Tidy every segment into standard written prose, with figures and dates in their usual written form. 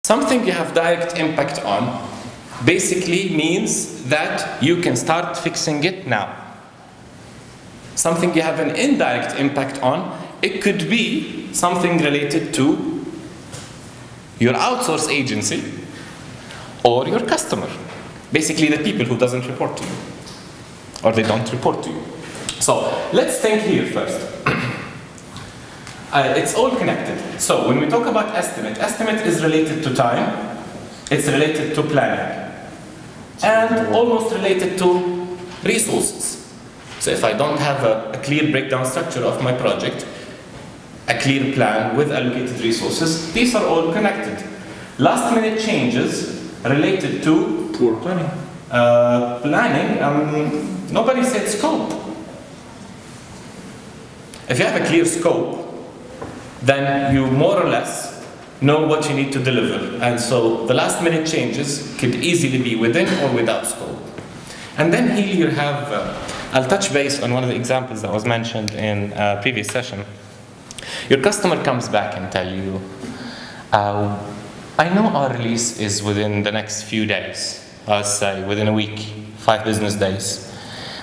Something you have direct impact on basically means that you can start fixing it now. Something you have an indirect impact on, it could be something related to your outsource agency or your customer. Basically the people who doesn't report to you, or they don't report to you. So let's think here first. It's all connected. So when we talk about estimate is related to time, it's related to planning, and almost related to resources. So if I don't have a clear breakdown structure of my project, a clear plan with allocated resources, these are all connected. Last minute changes related to poor planning. Nobody said scope. If you have a clear scope, then you more or less know what you need to deliver. And so the last minute changes could easily be within or without scope. And then here you have, I'll touch base on one of the examples that was mentioned in a previous session. Your customer comes back and tell you, I know our release is within the next few days, let's say within a week, 5 business days,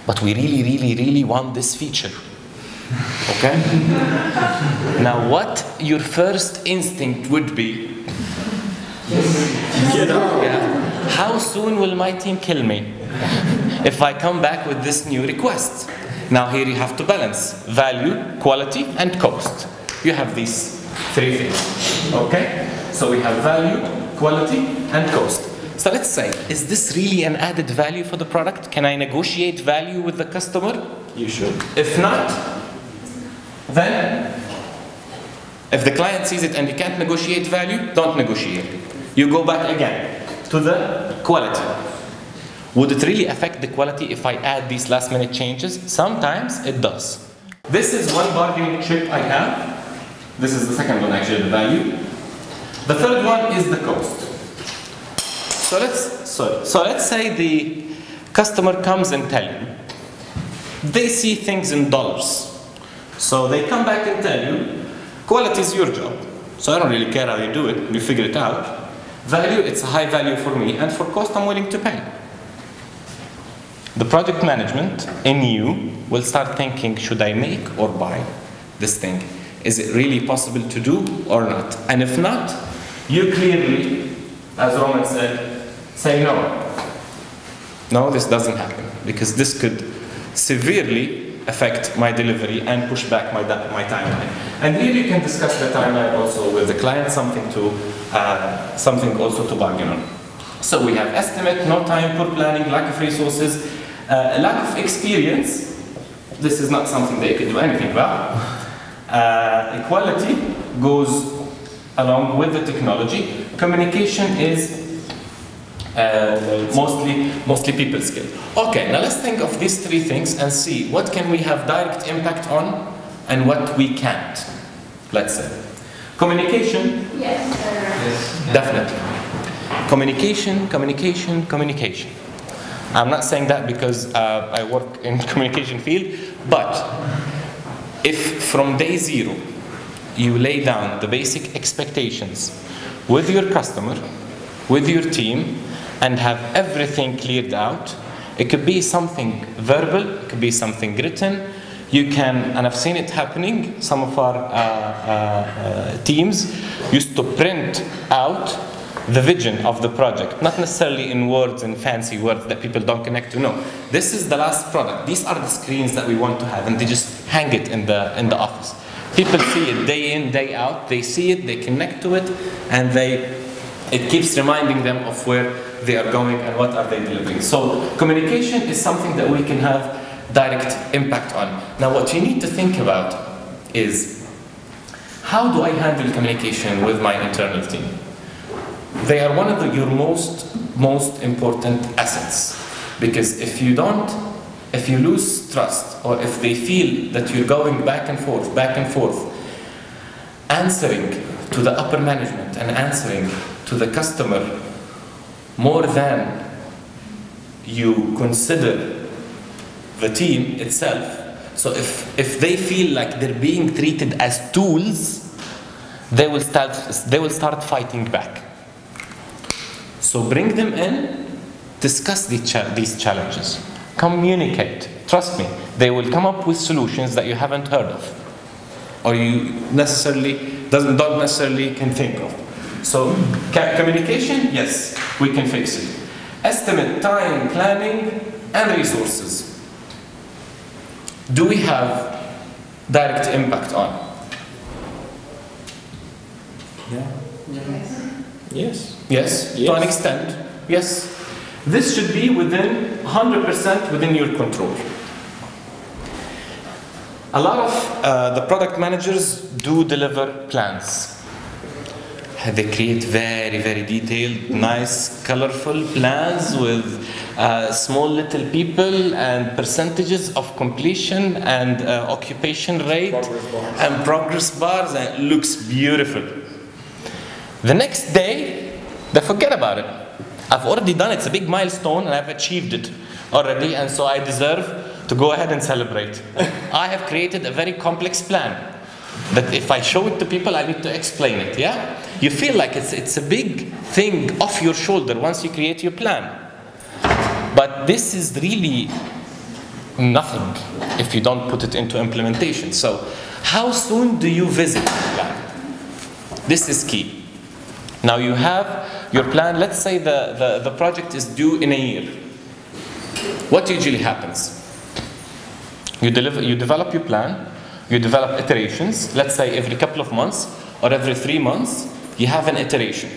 but we really want this feature. Okay? Now what your first instinct would be, how soon will my team kill me if I come back with this new request? Now here you have to balance value, quality, and cost. You have these 3 things, okay? So we have value, quality, and cost. So let's say, is this really an added value for the product? Can I negotiate value with the customer? You should. If not, then if the client sees it and you can't negotiate value, don't negotiate. You go back again to the quality. Would it really affect the quality if I add these last minute changes? Sometimes it does. This is one bargaining chip I have. This is the second one actually, the value. The third one is the cost. So let's say the customer comes and tell you, they see things in dollars. So they come back and tell you, quality is your job. So I don't really care how you do it, you figure it out. Value, it's a high value for me, and for cost I'm willing to pay. The project management in you will start thinking, should I make or buy this thing? Is it really possible to do or not? And if not, you clearly, as Roman said, say no. No, this doesn't happen, because this could severely affect my delivery and push back my timeline. And here you can discuss the timeline also with the client, something also to bargain on. So we have estimate, no time, poor planning, lack of resources, lack of experience. This is not something they can do anything about. Equality goes along with the technology. Communication is mostly people skill. Okay, now let's think of these 3 things and see what can we have direct impact on and what we can't. Let's say. Communication? Yes. Definitely. Communication. I'm not saying that because I work in communication field, but if from day 0 you lay down the basic expectations with your customer, with your team, and have everything cleared out, it could be something verbal, it could be something written. You can, and I've seen it happening, some of our teams used to print out the vision of the project, not necessarily in words and fancy words that people don't connect to. No, this is the last product. These are the screens that we want to have, and they just hang it in the office. People see it day in, day out. They see it, they connect to it, and it keeps reminding them of where they are going and what are they delivering. So communication is something that we can have direct impact on. Now what you need to think about is, how do I handle communication with my internal team? They are one of your most important assets, because if you lose trust, or if they feel that you're going back and forth, answering to the upper management and answering to the customer more than you consider the team itself. So if they feel like they're being treated as tools, they will start fighting back. So bring them in, discuss these challenges, communicate. Trust me, they will come up with solutions that you haven't heard of, or you don't necessarily can think of. So communication, yes, we can fix it. Estimate time, planning, and resources. Do we have direct impact on? Yeah. Yes. Yes. To an extent, yes. This should be within 100% within your control. A lot of the product managers do deliver plans. They create very, very detailed, nice, colorful plans with small little people and percentages of completion and occupation rate and progress bars, and it looks beautiful. The next day, they forget about it. I've already done it. It's a big milestone and I've achieved it already, and so I deserve to go ahead and celebrate. I have created a very complex plan that if I show it to people, I need to explain it, yeah? You feel like it's a big thing off your shoulder once you create your plan. But this is really nothing if you don't put it into implementation. So how soon do you visit the plan? This is key. Now you have your plan. Let's say the project is due in a year. What usually happens? You develop your plan, you develop iterations. Let's say every couple of months or every 3 months, you have an iteration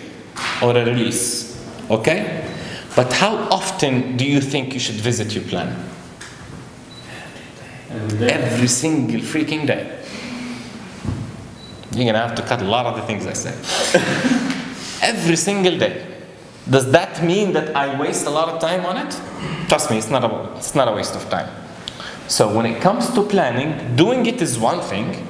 or a release, okay? But how often do you think you should visit your plan? Every single freaking day. You're gonna have to cut a lot of the things I say. Every single day. Does that mean that I waste a lot of time on it? Trust me, it's not a waste of time. So when it comes to planning, doing it is one thing.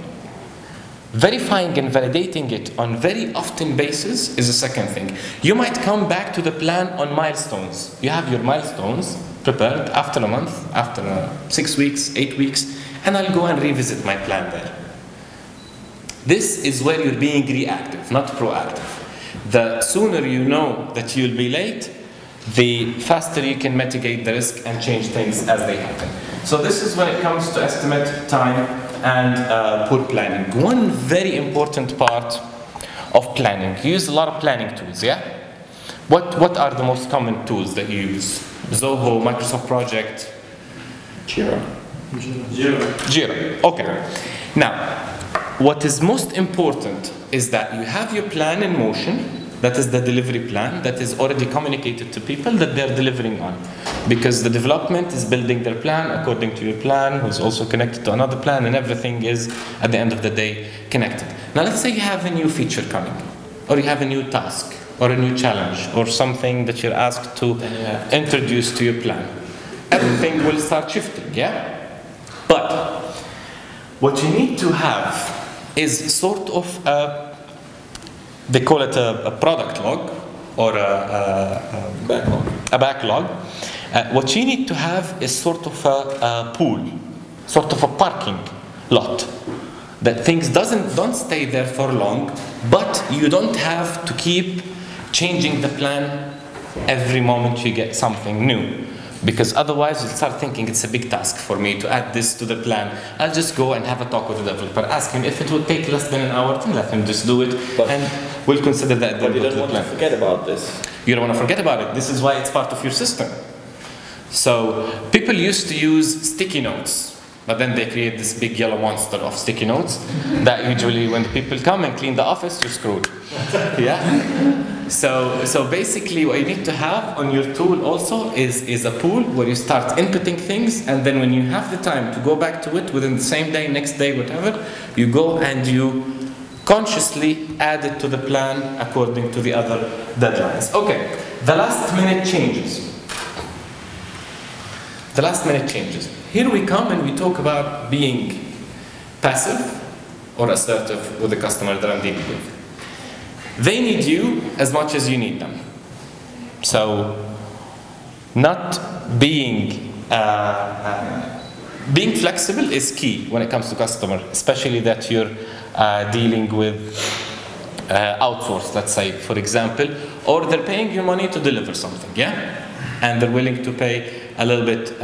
Verifying and validating it on very often basis is a second thing. You might come back to the plan on milestones. You have your milestones prepared after a month, after 6 weeks, 8 weeks, and I'll go and revisit my plan there. This is where you're being reactive, not proactive. The sooner you know that you'll be late, the faster you can mitigate the risk and change things as they happen. So this is when it comes to estimate time and poor planning. One very important part of planning. You use a lot of planning tools, yeah? What are the most common tools that you use? Zoho, Microsoft Project? Jira. Okay. Now, what is most important is that you have your plan in motion. That is the delivery plan that is already communicated to people that they're delivering on. Because the development is building their plan according to your plan, who's also connected to another plan, and everything is, at the end of the day, connected. Now let's say you have a new feature coming, or you have a new task, or a new challenge, or something that you're asked to introduce to your plan. Everything will start shifting, yeah? But what you need to have is sort of they call it a product log or a backlog. What you need to have is sort of a pool, sort of a parking lot, that things don't stay there for long, but you don't have to keep changing the plan every moment you get something new. Because otherwise you'll start thinking it's a big task for me to add this to the plan. I'll just go and have a talk with the developer. Ask him if it will take less than an hour, then let him just do it, and we'll consider that. But you don't want to forget about this. You don't want to forget about it. This is why it's part of your system. So people used to use sticky notes, but then they create this big yellow monster of sticky notes that usually when the people come and clean the office, you're screwed. Yeah? So basically what you need to have on your tool also is a pool where you start inputting things, and then when you have the time to go back to it within the same day, next day, whatever, you go and you consciously add it to the plan according to the other deadlines. Okay, the last minute changes. The last minute changes. Here we come and we talk about being passive or assertive with the customer that I'm dealing with. They need you as much as you need them. So, not being flexible is key when it comes to customer, especially that you're dealing with outsourced, let's say, for example, or they're paying you money to deliver something, yeah? And they're willing to pay a little bit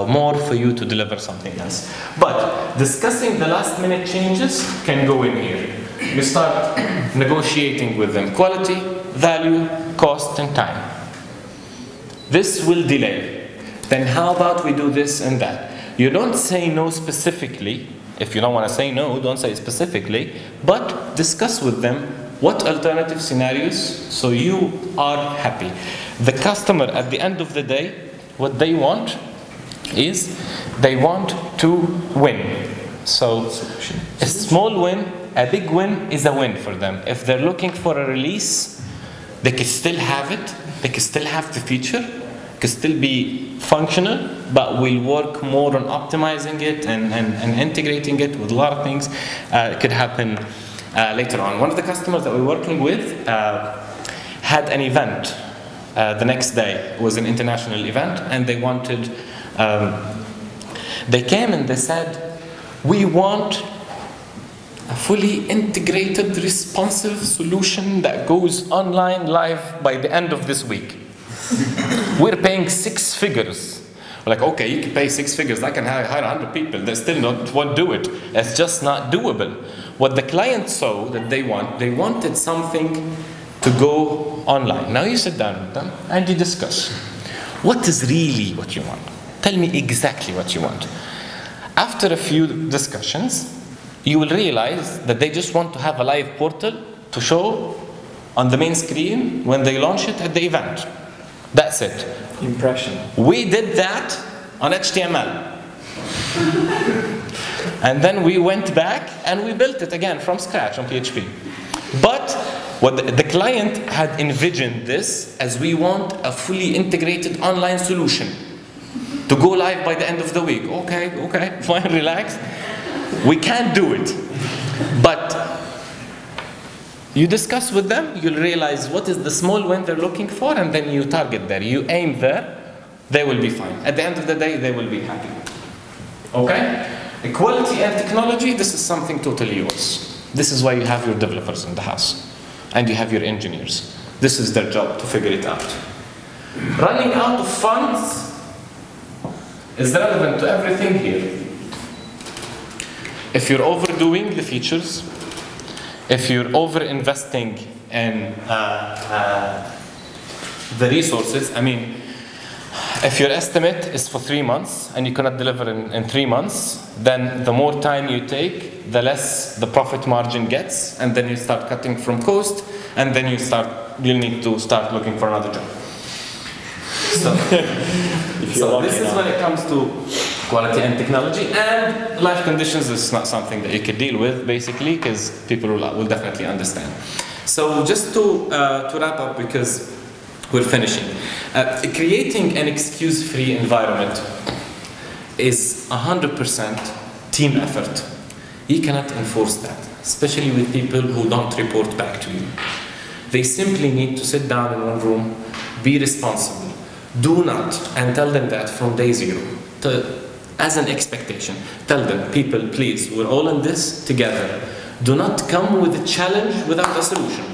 more for you to deliver something else. But discussing the last minute changes can go in here. You start negotiating with them quality, value, cost, and time. This will delay. Then how about we do this and that? You don't say no specifically. If you don't want to say no, don't say specifically, but discuss with them what alternative scenarios so you are happy. The customer at the end of the day, what they want is they want to win. So a small win, a big win is a win for them. If they're looking for a release, they can still have it, they can still have the feature, can still be functional, but we'll work more on optimizing it and integrating it with a lot of things. It could happen later on. One of the customers that we're working with had an event the next day. It was an international event, and they wanted, they came and they said, we want a fully integrated, responsive solution that goes online live by the end of this week. We're paying 6 figures. We're like, okay, you can pay 6 figures. I can hire 100 people. They still won't do it. It's just not doable. What the client saw that they wanted something to go online. Now you sit down with them and you discuss. What is really what you want? Tell me exactly what you want. After a few discussions, you will realize that they just want to have a live portal to show on the main screen when they launch it at the event. That's it. Impression. We did that on HTML. And then we went back and we built it again from scratch on PHP. But what the client had envisioned this as, we want a fully integrated online solution to go live by the end of the week. Okay, fine, relax. We can't do it. But you discuss with them, you'll realize what is the small win they're looking for, and then you target there. You aim there, they will be fine. At the end of the day, they will be happy. Okay? Equality and technology, this is something totally yours. This is why you have your developers in the house. And you have your engineers. This is their job to figure it out. Running out of funds is relevant to everything here. If you're overdoing the features, if you're over-investing in the resources, I mean, if your estimate is for 3 months and you cannot deliver in 3 months, then the more time you take, the less the profit margin gets, and then you start cutting from cost, and then you'll need to start looking for another job. So this is when it comes to quality and technology, and life conditions is not something that you can deal with, basically, because people will definitely understand. So just to wrap up, because we're finishing. Creating an excuse-free environment is 100% team effort. You cannot enforce that, especially with people who don't report back to you. They simply need to sit down in one room, be responsible. Do not, and tell them that from day zero, as an expectation. Tell them, people, please, we're all in this together. Do not come with a challenge without a solution.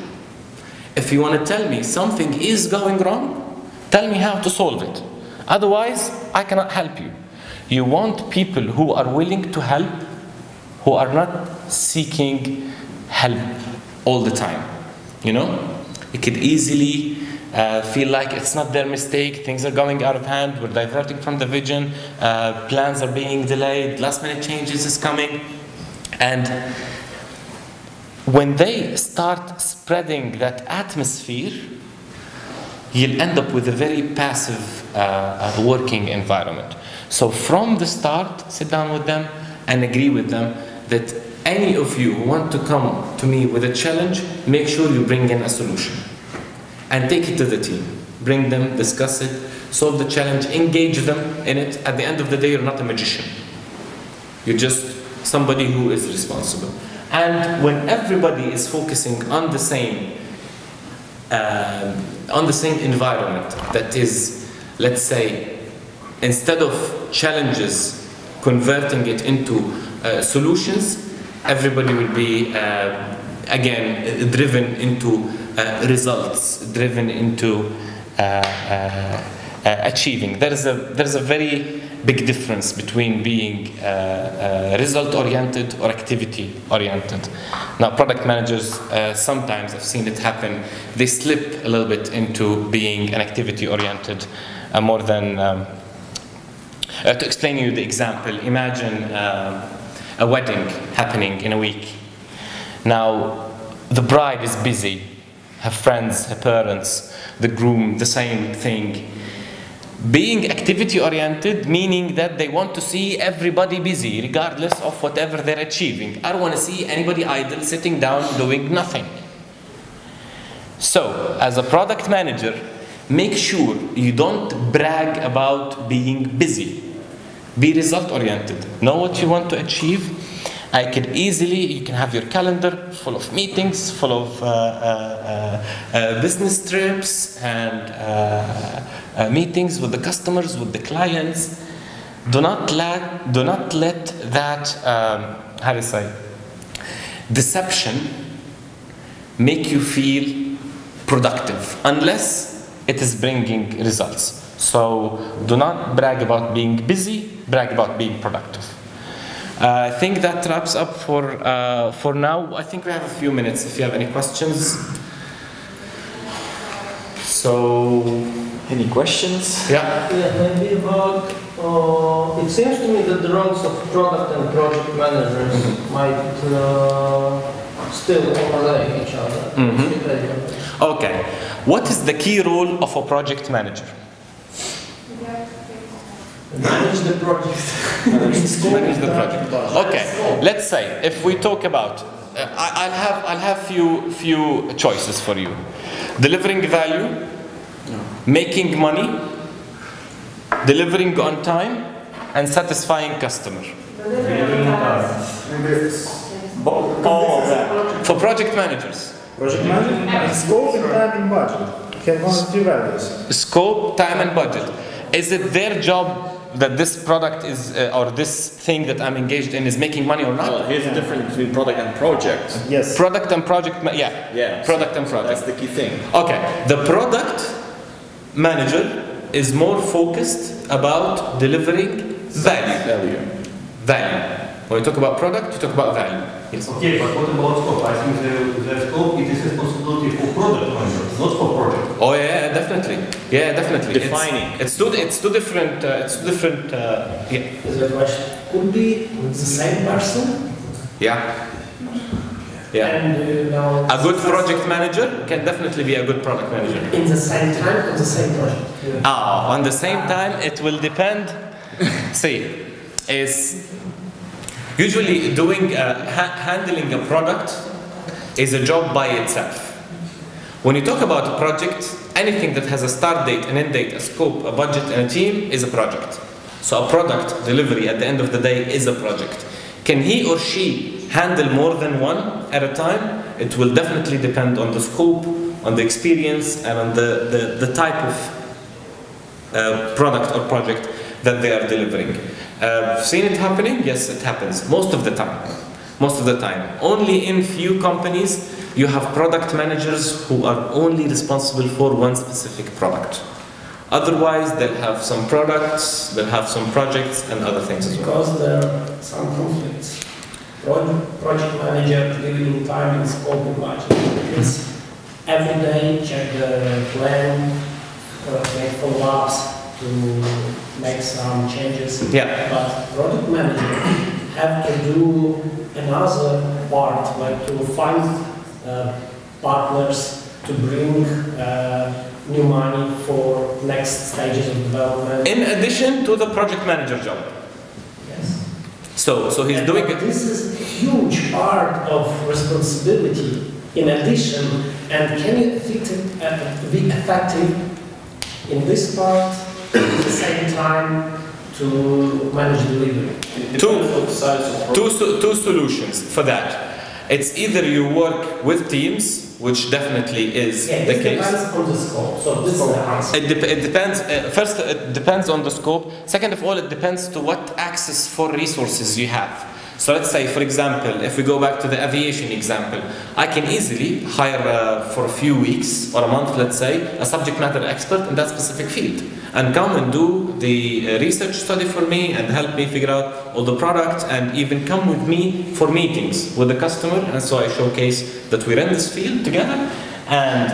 If you want to tell me something is going wrong, tell me how to solve it. Otherwise, I cannot help you. You want people who are willing to help, who are not seeking help all the time. You know? It could easily feel like it's not their mistake, things are going out of hand, we're diverting from the vision, plans are being delayed, last minute changes is coming. And when they start spreading that atmosphere, you'll end up with a very passive working environment. So from the start, sit down with them and agree with them that any of you who want to come to me with a challenge, make sure you bring in a solution. And take it to the team. Bring them, discuss it, solve the challenge, engage them in it. At the end of the day, you're not a magician. You're just somebody who is responsible. And when everybody is focusing on the same environment, that is, let's say, instead of challenges, converting it into solutions, everybody will be again, driven into results, driven into achieving. There's a very big difference between being result-oriented or activity-oriented. Now, product managers, sometimes I've seen it happen, they slip a little bit into being an activity-oriented more than... to explain you the example, imagine a wedding happening in a week. Now, the bride is busy, her friends, her parents, the groom, the same thing. Being activity-oriented, meaning that they want to see everybody busy, regardless of whatever they're achieving. I don't want to see anybody idle, sitting down, doing nothing. So, as a product manager, make sure you don't brag about being busy. Be result-oriented. Know what you want to achieve. You can have your calendar full of meetings, full of business trips and meetings with the customers, with the clients. Do not let that, how do you say, deception make you feel productive, unless it is bringing results. So do not brag about being busy, brag about being productive. I think that wraps up for now. I think we have a few minutes if you have any questions. So, any questions? Yeah. Maybe about, it seems to me that the roles of product and project managers might still overlay each other. Okay. What is the key role of a project manager? Manage the project. Manage the project. Okay. Let's say if we talk about, I'll have few choices for you: delivering value, making money, delivering on time, and satisfying customer. All of that. For project managers. Project management, scope and time and budget. You have one of two values. Scope, time, and budget. Is it their job that this product is, or this thing that I'm engaged in is making money or not? Well, here's the difference between product and project. Yes. Product and project, Yeah. Product and project. That's the key thing. Okay, the product manager is more focused about delivering value. When you talk about product, you talk about value. Yes. Okay, but what about scope? I think the scope, it is responsibility for product managers, not for project. Oh yeah, definitely. Yeah, definitely. Defining. It's two different. Yeah. Is the question, could be the same person? Yeah. Yeah. And A good project manager can definitely be a good product manager. in the same time on the same project. On the same time, it will depend. See, is usually doing handling a product is a job by itself. When you talk about a project, anything that has a start date, an end date, a scope, a budget, and a team is a project. So a product delivery at the end of the day is a project. Can he or she handle more than one at a time? It will definitely depend on the scope, on the experience, and on the type of product or project that they are delivering. Seen it happening? Yes, it happens. Most of the time. Only in few companies you have product managers who are only responsible for one specific product. Otherwise, they'll have some products, they'll have some projects and other things as well. Because there are some conflicts. Project manager dealing time and scope and budget. It's every day check the plan, make follow-ups to make some changes. Yeah. But product manager have to do another part, like to find partners to bring new money for next stages of development. In addition to the project manager job. Yes. So he's doing it. This is a huge part of responsibility in addition, and can you be effective in this part at the same time to manage delivery? Two solutions for that. It's either you work with teams, which definitely is the case. It depends on the scope. So this is the answer. It depends. First, it depends on the scope. Second of all, it depends to what access for resources you have. So let's say, for example, if we go back to the aviation example, I can easily hire for a few weeks or a month, let's say, a subject matter expert in that specific field, and come and do the research study for me and help me figure out all the product, and even come with me for meetings with the customer. And so I showcase that we're in this field together, and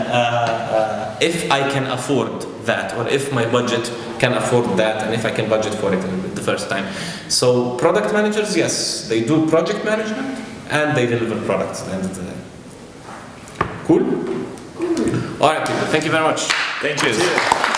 if I can afford that, or if my budget can afford that, and if I can budget for it the first time. So product managers, yes, they do project management and they deliver products at the end of the day. Cool? All right, people, thank you very much. Thank you. Cheers.